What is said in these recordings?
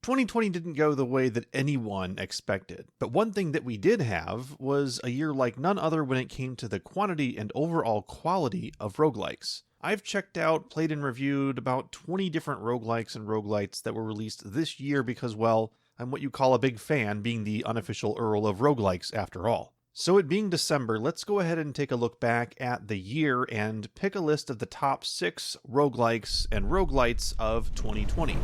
2020 didn't go the way that anyone expected, but one thing that we did have was a year like none other when it came to the quantity and overall quality of roguelikes. I've checked out, played and reviewed about 20 different roguelikes and roguelites that were released this year because, well, I'm what you call a big fan, being the unofficial Earl of roguelikes after all. So it being December, let's go ahead and take a look back at the year and pick a list of the top 6 roguelikes and roguelites of 2020.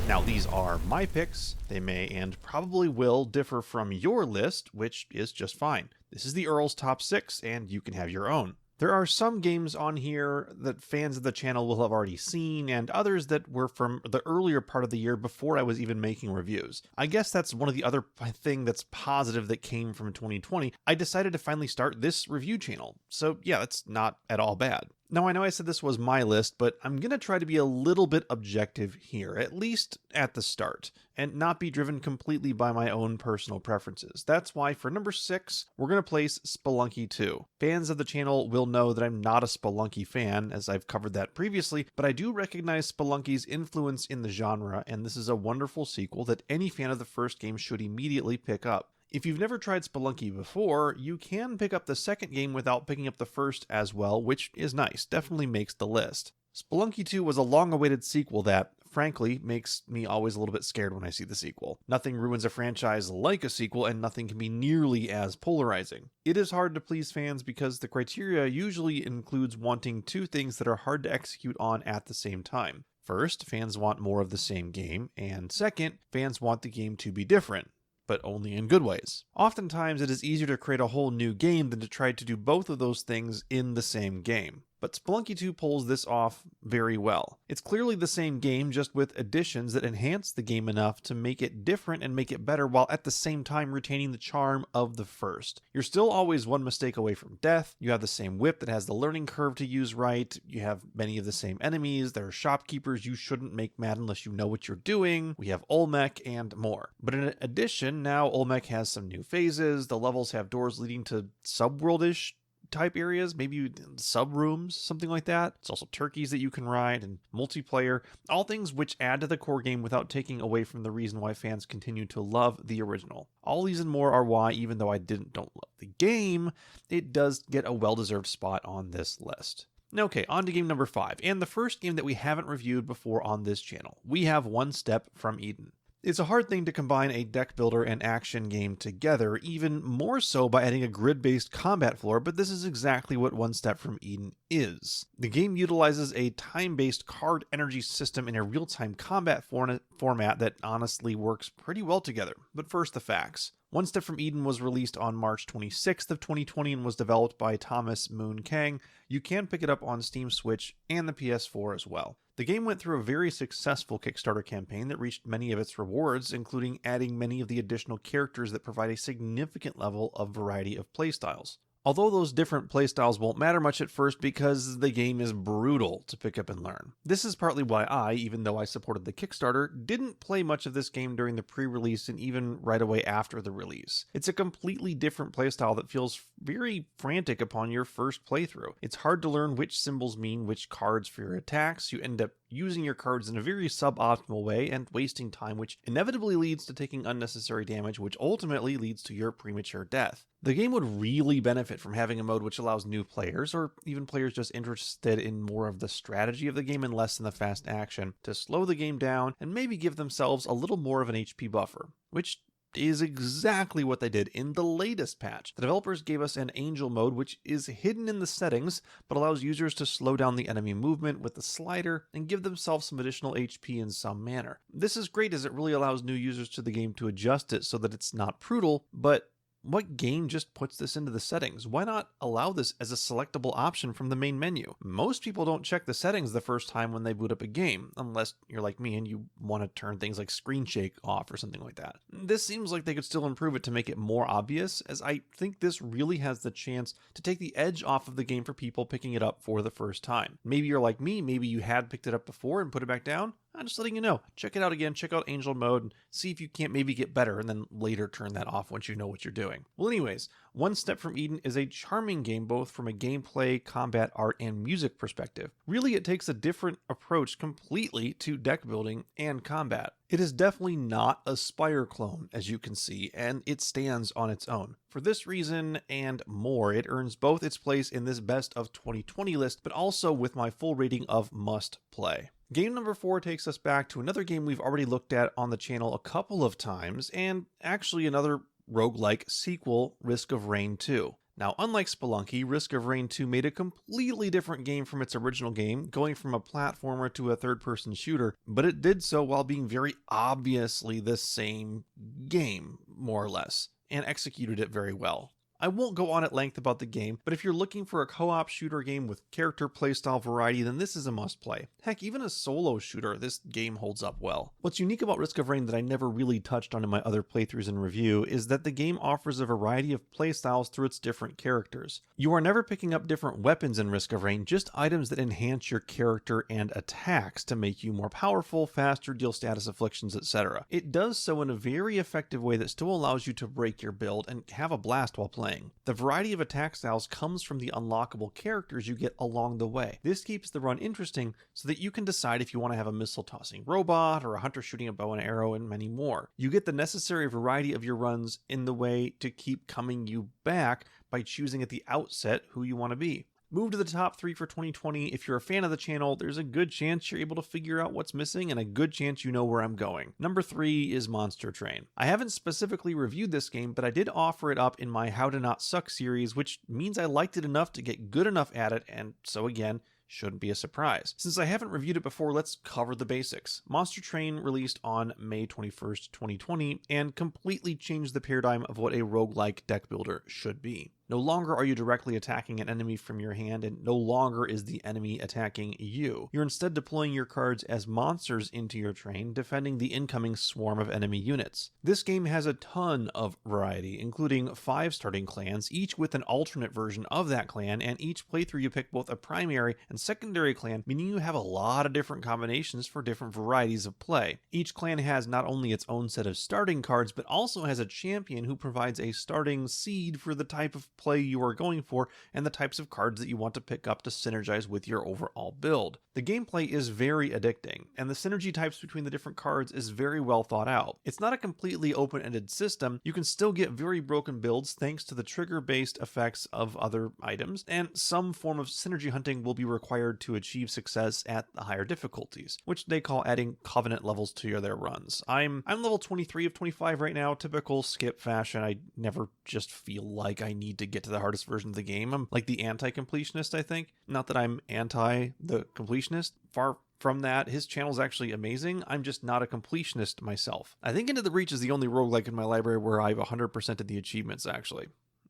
Now, these are my picks. They may and probably will differ from your list, which is just fine. This is the Earl's top 6, and you can have your own. There are some games on here that fans of the channel will have already seen, and others that were from the earlier part of the year before I was even making reviews. I guess that's one of the other thing that's positive that came from 2020. I decided to finally start this review channel. So yeah, that's not at all bad. Now, I know I said this was my list, but I'm going to try to be a little bit objective here, at least at the start, and not be driven completely by my own personal preferences. That's why for number 6, we're going to place Spelunky 2. Fans of the channel will know that I'm not a Spelunky fan, as I've covered that previously, but I do recognize Spelunky's influence in the genre, and this is a wonderful sequel that any fan of the first game should immediately pick up. If you've never tried Spelunky before, you can pick up the second game without picking up the first as well, which is nice, definitely makes the list. Spelunky 2 was a long-awaited sequel that, frankly, makes me always a little bit scared when I see the sequel. Nothing ruins a franchise like a sequel, and nothing can be nearly as polarizing. It is hard to please fans because the criteria usually includes wanting two things that are hard to execute on at the same time. First, fans want more of the same game, and second, fans want the game to be different, but only in good ways. Oftentimes, it is easier to create a whole new game than to try to do both of those things in the same game. But Spelunky 2 pulls this off very well. It's clearly the same game, just with additions that enhance the game enough to make it different and make it better, while at the same time retaining the charm of the first. You're still always one mistake away from death. You have the same whip that has the learning curve to use right. You have many of the same enemies. There are shopkeepers you shouldn't make mad unless you know what you're doing. We have Olmec and more. But in addition, now Olmec has some new phases. The levels have doors leading to subworld-ish type areas, maybe sub rooms, something like that. It's also turkeys that you can ride and multiplayer, all things which add to the core game without taking away from the reason why fans continue to love the original. All these and more are why, even though I don't love the game, it does get a well-deserved spot on this list. Now, okay, on to game number 5, and the first game that we haven't reviewed before on this channel. We have One Step from Eden. It's a hard thing to combine a deck builder and action game together, even more so by adding a grid-based combat floor, but this is exactly what One Step from Eden is. The game utilizes a time-based card energy system in a real-time combat format that honestly works pretty well together. But first, the facts. One Step from Eden was released on March 26th of 2020 and was developed by Thomas Moon Kang. You can pick it up on Steam Switch and the PS4 as well. The game went through a very successful Kickstarter campaign that reached many of its rewards, including adding many of the additional characters that provide a significant level of variety of playstyles. Although those different playstyles won't matter much at first because the game is brutal to pick up and learn. This is partly why I, even though I supported the Kickstarter, didn't play much of this game during the pre-release and even right away after the release. It's a completely different playstyle that feels very frantic upon your first playthrough. It's hard to learn which symbols mean which cards for your attacks. You end up using your cards in a very suboptimal way and wasting time, which inevitably leads to taking unnecessary damage, which ultimately leads to your premature death. The game would really benefit from having a mode which allows new players, or even players just interested in more of the strategy of the game and less in the fast action, to slow the game down and maybe give themselves a little more of an HP buffer, which is exactly what they did in the latest patch. The developers gave us an Angel mode, which is hidden in the settings, but allows users to slow down the enemy movement with the slider and give themselves some additional HP in some manner. This is great as it really allows new users to the game to adjust it so that it's not brutal, but what game just puts this into the settings? Why not allow this as a selectable option from the main menu? Most people don't check the settings the first time when they boot up a game, unless you're like me and you want to turn things like screen shake off or something like that. This seems like they could still improve it to make it more obvious, as I think this really has the chance to take the edge off of the game for people picking it up for the first time. Maybe you're like me, maybe you had picked it up before and put it back down. I'm just letting you know. Check it out again, check out Angel Mode, and see if you can't maybe get better, and then later turn that off once you know what you're doing. Well, anyways, One Step from Eden is a charming game both from a gameplay, combat, art, and music perspective. Really, it takes a different approach completely to deck building and combat. It is definitely not a Spire clone, as you can see, and it stands on its own. For this reason and more, it earns both its place in this Best of 2020 list, but also with my full rating of must play. Game number 4 takes us back to another game we've already looked at on the channel a couple of times, and actually another roguelike sequel, Risk of Rain 2. Now, unlike Spelunky, Risk of Rain 2 made a completely different game from its original game, going from a platformer to a third-person shooter, but it did so while being very obviously the same game, more or less, and executed it very well. I won't go on at length about the game, but if you're looking for a co-op shooter game with character playstyle variety, then this is a must-play. Heck, even a solo shooter, this game holds up well. What's unique about Risk of Rain that I never really touched on in my other playthroughs and review is that the game offers a variety of playstyles through its different characters. You are never picking up different weapons in Risk of Rain, just items that enhance your character and attacks to make you more powerful, faster, deal status afflictions, etc. It does so in a very effective way that still allows you to break your build and have a blast while playing. The variety of attack styles comes from the unlockable characters you get along the way. This keeps the run interesting so that you can decide if you want to have a missile tossing robot or a hunter shooting a bow and arrow and many more. You get the necessary variety of your runs in the way to keep coming you back by choosing at the outset who you want to be. Move to the top 3 for 2020. If you're a fan of the channel, there's a good chance you're able to figure out what's missing and a good chance you know where I'm going. Number 3 is Monster Train. I haven't specifically reviewed this game, but I did offer it up in my How to Not Suck series, which means I liked it enough to get good enough at it, and so again, shouldn't be a surprise. Since I haven't reviewed it before, let's cover the basics. Monster Train released on May 21st, 2020, and completely changed the paradigm of what a roguelike deck builder should be. No longer are you directly attacking an enemy from your hand, and no longer is the enemy attacking you. You're instead deploying your cards as monsters into your train, defending the incoming swarm of enemy units. This game has a ton of variety, including 5 starting clans, each with an alternate version of that clan, and each playthrough you pick both a primary and secondary clan, meaning you have a lot of different combinations for different varieties of play. Each clan has not only its own set of starting cards, but also has a champion who provides a starting seed for the type of play you are going for and the types of cards that you want to pick up to synergize with your overall build. The gameplay is very addicting, and the synergy types between the different cards is very well thought out. It's not a completely open-ended system. You can still get very broken builds thanks to the trigger-based effects of other items, and some form of synergy hunting will be required to achieve success at the higher difficulties, which they call adding covenant levels to their runs. I'm level 23 of 25 right now, typical skip fashion. I never just feel like I need to get to the hardest version of the game. I'm like the anti-completionist, I think. Not that I'm anti the completionist, far from that. His channel's actually amazing. I'm just not a completionist myself. I think Into the Breach is the only roguelike in my library where I've 100%ed the achievements, actually.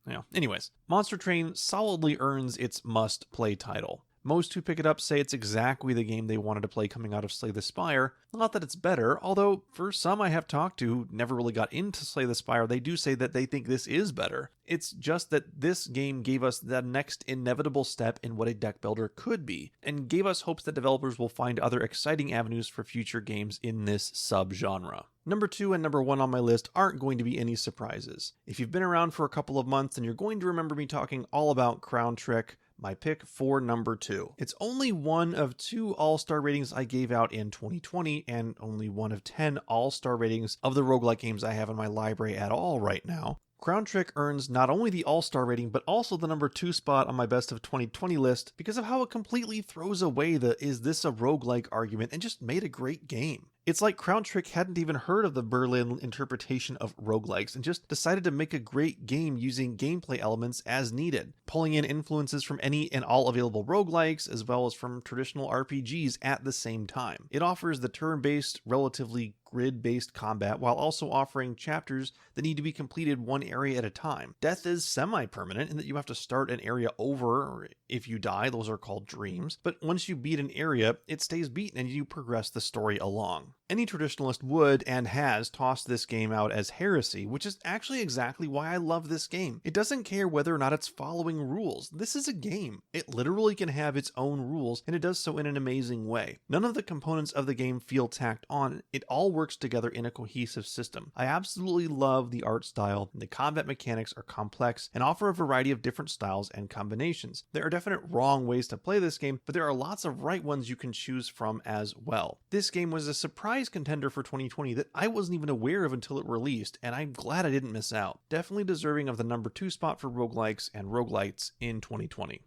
Yeah. Anyways, Monster Train solidly earns its must-play title. Most who pick it up say it's exactly the game they wanted to play coming out of Slay the Spire. Not that it's better, although for some I have talked to who never really got into Slay the Spire, they do say that they think this is better. It's just that this game gave us the next inevitable step in what a deck builder could be, and gave us hopes that developers will find other exciting avenues for future games in this sub-genre. Number 2 and number 1 on my list aren't going to be any surprises. If you've been around for a couple of months, then you're going to remember me talking all about Crown Trick, my pick for number 2. It's only one of 2 all-star ratings I gave out in 2020, and only one of 10 all-star ratings of the roguelike games I have in my library at all right now. Crown Trick earns not only the all-star rating, but also the number 2 spot on my best of 2020 list because of how it completely throws away the "is this a roguelike" argument and just made a great game. It's like Crown Trick hadn't even heard of the Berlin interpretation of roguelikes and just decided to make a great game using gameplay elements as needed, pulling in influences from any and all available roguelikes as well as from traditional RPGs at the same time. It offers the turn-based, relatively grid-based combat while also offering chapters that need to be completed one area at a time. Death is semi-permanent in that you have to start an area over, or if you die, those are called dreams, but once you beat an area, it stays beaten and you progress the story along. Any traditionalist would and has tossed this game out as heresy, which is actually exactly why I love this game. It doesn't care whether or not it's following rules. This is a game. It literally can have its own rules, and it does so in an amazing way. None of the components of the game feel tacked on. It all works together in a cohesive system. I absolutely love the art style. The combat mechanics are complex and offer a variety of different styles and combinations. There are definite wrong ways to play this game, but there are lots of right ones you can choose from as well. This game was a surprise contender for 2020 that I wasn't even aware of until it released, and I'm glad I didn't miss out. Definitely deserving of the number 2 spot for roguelikes and roguelites in 2020.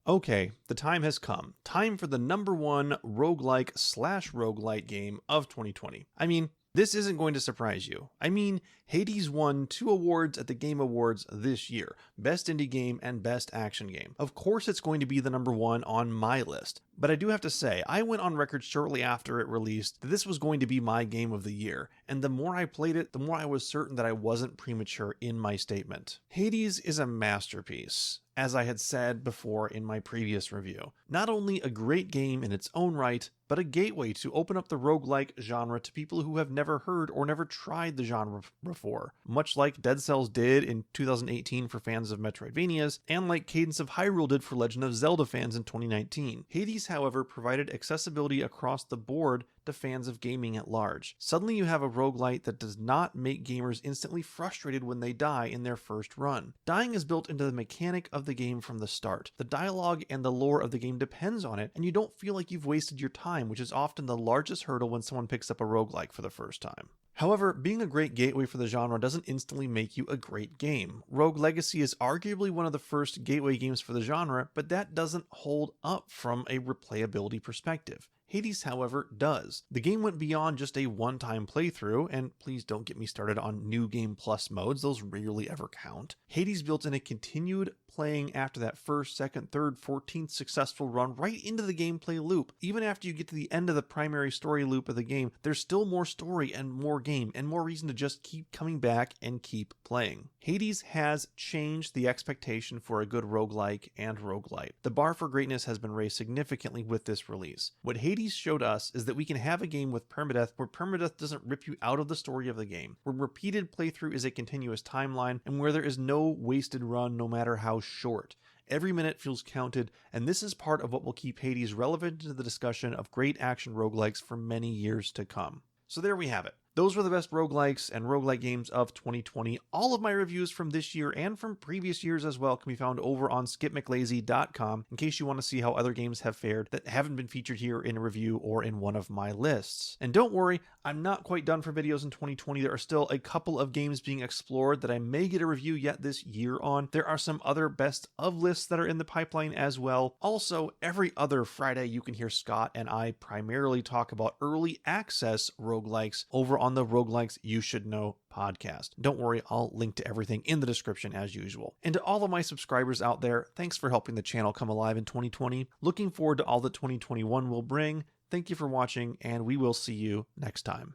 Okay, the time has come. Time for the number 1 roguelike/roguelite game of 2020. I mean, this isn't going to surprise you. Hades won 2 awards at the Game Awards this year, Best Indie Game and Best Action Game. Of course it's going to be the number 1 on my list, but I do have to say, I went on record shortly after it released that this was going to be my game of the year, and the more I played it, the more I was certain that I wasn't premature in my statement. Hades is a masterpiece, as I had said before in my previous review. Not only a great game in its own right, but a gateway to open up the roguelike genre to people who have never heard or never tried the genre before, much like Dead Cells did in 2018 for fans of Metroidvanias, and like Cadence of Hyrule did for Legend of Zelda fans in 2019. Hades, however, provided accessibility across the board to fans of gaming at large. Suddenly you have a roguelite that does not make gamers instantly frustrated when they die in their first run. Dying is built into the mechanic of the game from the start. The dialogue and the lore of the game depends on it, and you don't feel like you've wasted your time, which is often the largest hurdle when someone picks up a roguelike for the first time. However, being a great gateway for the genre doesn't instantly make you a great game. Rogue Legacy is arguably one of the first gateway games for the genre, but that doesn't hold up from a replayability perspective. Hades, however, does. The game went beyond just a one-time playthrough, and please don't get me started on New Game Plus modes, those rarely ever count. Hades built in a continued playing after that first, second, third, 14th successful run right into the gameplay loop. Even after you get to the end of the primary story loop of the game, there's still more story and more game and more reason to just keep coming back and keep playing. Hades has changed the expectation for a good roguelike and roguelite. The bar for greatness has been raised significantly with this release. What Hades showed us is that we can have a game with permadeath where permadeath doesn't rip you out of the story of the game, where repeated playthrough is a continuous timeline, and where there is no wasted run no matter how short. Every minute feels counted, and this is part of what will keep Hades relevant to the discussion of great action roguelikes for many years to come. So there we have it. Those were the best roguelikes and roguelike games of 2020. All of my reviews from this year and from previous years as well can be found over on skipmclazy.com in case you want to see how other games have fared that haven't been featured here in a review or in one of my lists. And don't worry, I'm not quite done for videos in 2020. There are still a couple of games being explored that I may get a review yet this year on. There are some other best of lists that are in the pipeline as well. Also, every other Friday you can hear Scott and I primarily talk about early access roguelikes over on the Roguelikes You Should Know podcast. Don't worry, I'll link to everything in the description as usual. And to all of my subscribers out there, thanks for helping the channel come alive in 2020. Looking forward to all that 2021 will bring. Thank you for watching, and we will see you next time.